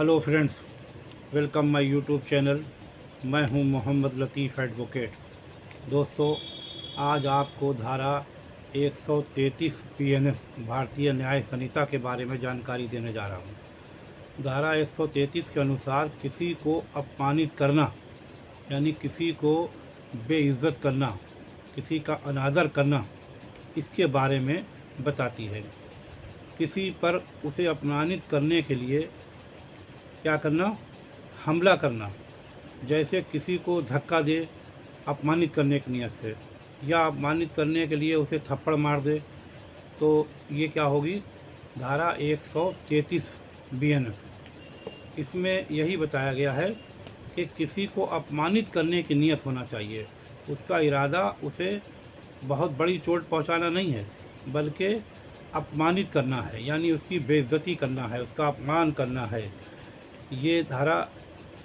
Hello friends, welcome my YouTube channel. मैं हूं मोहम्मद लतीफ़ advocate. दोस्तों, आज आपको धारा 133 बीएनएस भारतीय न्याय संहिता के बारे में जानकारी देने जा रहा हूं। धारा 133 के अनुसार किसी को अपमानित करना यानी किसी को बेइज्जत करना, किसी का अनादर करना, इसके बारे में बताती है। किसी पर उसे अपमानित करने के लिए क्या करना? हमला करना। जैसे किसी को धक्का दे अपमानित करने की नीयत से, या अपमानित करने के लिए उसे थप्पड़ मार दे, तो ये क्या होगी? धारा 133 बीएनएस। इसमें यही बताया गया है कि किसी को अपमानित करने की नीयत होना चाहिए। उसका इरादा उसे बहुत बड़ी चोट पहुंचाना नहीं है, बल्कि अपमानित करना है, यानी उसकी बेइज्जती करना है, उसका अपमान करना है। ये धारा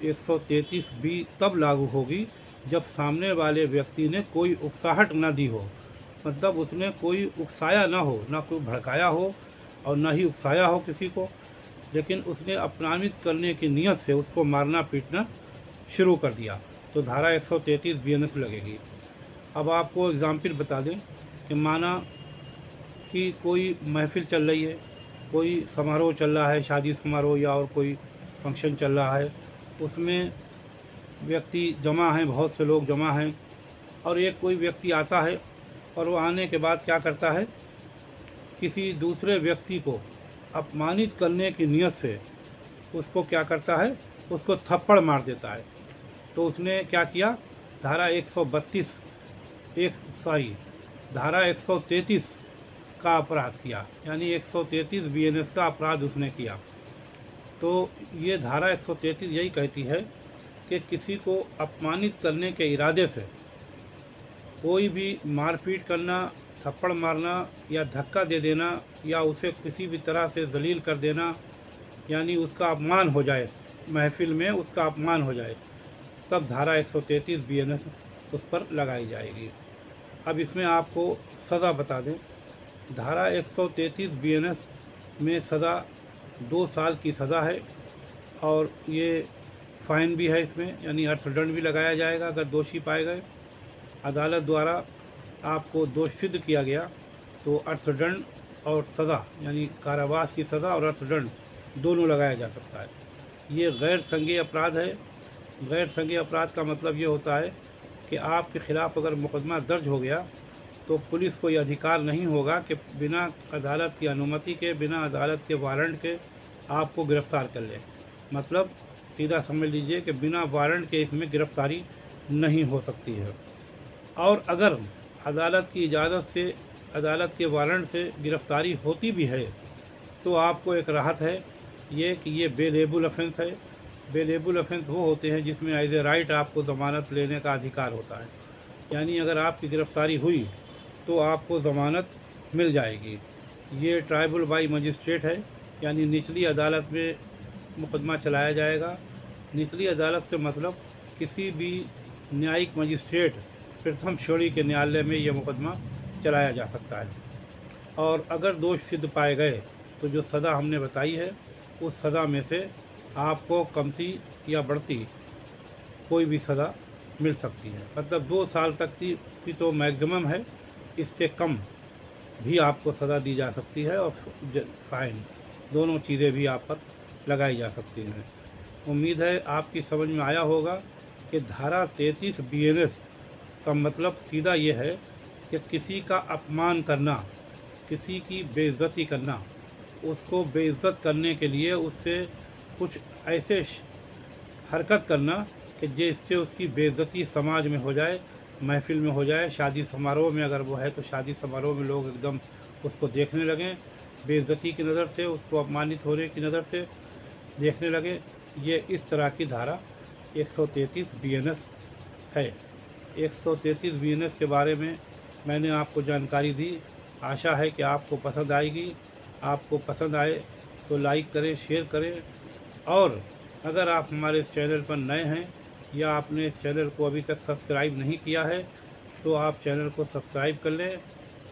133 बी तब लागू होगी जब सामने वाले व्यक्ति ने कोई उकसाहट न दी हो, मतलब उसने कोई उकसाया ना हो, ना कोई भड़काया हो और ना ही उकसाया हो किसी को, लेकिन उसने अपमानित करने की नीयत से उसको मारना पीटना शुरू कर दिया, तो धारा 133 बीएनएस लगेगी। अब आपको एग्जाम्पल बता दें कि माना कि कोई महफिल चल रही है, कोई समारोह चल रहा है, शादी समारोह या और कोई फंक्शन चल रहा है, उसमें व्यक्ति जमा हैं, बहुत से लोग जमा हैं, और एक कोई व्यक्ति आता है और वो आने के बाद क्या करता है? किसी दूसरे व्यक्ति को अपमानित करने की नीयत से उसको क्या करता है? उसको थप्पड़ मार देता है। तो उसने क्या किया? धारा 132 धारा 133 का अपराध किया, यानी 133 बीएनएस का अपराध उसने किया। तो ये धारा 133 यही कहती है कि किसी को अपमानित करने के इरादे से कोई भी मारपीट करना, थप्पड़ मारना या धक्का दे देना या उसे किसी भी तरह से जलील कर देना, यानी उसका अपमान हो जाए, महफिल में उसका अपमान हो जाए, तब धारा 133 बीएनएस उस पर लगाई जाएगी। अब इसमें आपको सज़ा बता दें। धारा 133 बीएनएस में सज़ा 2 साल की सज़ा है, और ये फ़ाइन भी है इसमें, यानी अर्थदंड भी लगाया जाएगा अगर दोषी पाए गए। अदालत द्वारा आपको दोष सिद्ध किया गया तो अर्थदंड और सज़ा, यानी कारावास की सज़ा और अर्थदंड दोनों लगाया जा सकता है। ये गैर संज्ञेय अपराध है। गैर संज्ञेय अपराध का मतलब ये होता है कि आपके खिलाफ़ अगर मुकदमा दर्ज हो गया तो पुलिस को ये अधिकार नहीं होगा कि बिना अदालत की अनुमति के, बिना अदालत के वारंट के आपको गिरफ़्तार कर ले। मतलब सीधा समझ लीजिए कि बिना वारंट के इसमें गिरफ़्तारी नहीं हो सकती है। और अगर अदालत की इजाज़त से, अदालत के वारंट से गिरफ़्तारी होती भी है तो आपको एक राहत है, ये कि ये बेलेबल ऑफेंस है। बेलेबल ऑफेंस वो होते हैं जिसमें एज ए राइट आपको ज़मानत लेने का अधिकार होता है, यानी अगर आपकी गिरफ़्तारी हुई तो आपको ज़मानत मिल जाएगी। ये ट्राइबल बाई मजिस्ट्रेट है, यानी निचली अदालत में मुकदमा चलाया जाएगा। निचली अदालत से मतलब किसी भी न्यायिक मजिस्ट्रेट प्रथम श्रेणी के न्यायालय में यह मुकदमा चलाया जा सकता है। और अगर दोष सिद्ध पाए गए तो जो सज़ा हमने बताई है उस सज़ा में से आपको कमती या बढ़ती कोई भी सज़ा मिल सकती है। मतलब 2 साल तक की तो मैक्सिमम है, इससे कम भी आपको सज़ा दी जा सकती है, और फाइन, दोनों चीज़ें भी आप पर लगाई जा सकती हैं। उम्मीद है आपकी समझ में आया होगा कि धारा 33 बीएनएस का मतलब सीधा ये है कि किसी का अपमान करना, किसी की बेइज्जती करना, उसको बेइज्जत करने के लिए उससे कुछ ऐसे हरकत करना कि जिससे उसकी बेइज्जती समाज में हो जाए, महफिल में हो जाए, शादी समारोह में अगर वो है तो शादी समारोह में लोग एकदम उसको देखने लगें, बेइज्जती की नज़र से, उसको अपमानित होने की नज़र से देखने लगे। ये इस तरह की धारा 133 बीएनएस है। 133 बीएनएस के बारे में मैंने आपको जानकारी दी। आशा है कि आपको पसंद आएगी। आपको पसंद आए तो लाइक करें, शेयर करें, और अगर आप हमारे इस चैनल पर नए हैं या आपने इस चैनल को अभी तक सब्सक्राइब नहीं किया है तो आप चैनल को सब्सक्राइब कर लें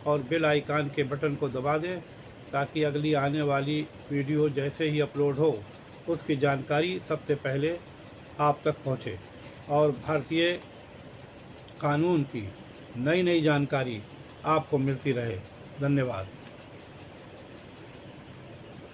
और बेल आइकन के बटन को दबा दें, ताकि अगली आने वाली वीडियो जैसे ही अपलोड हो उसकी जानकारी सबसे पहले आप तक पहुँचे और भारतीय कानून की नई नई जानकारी आपको मिलती रहे। धन्यवाद।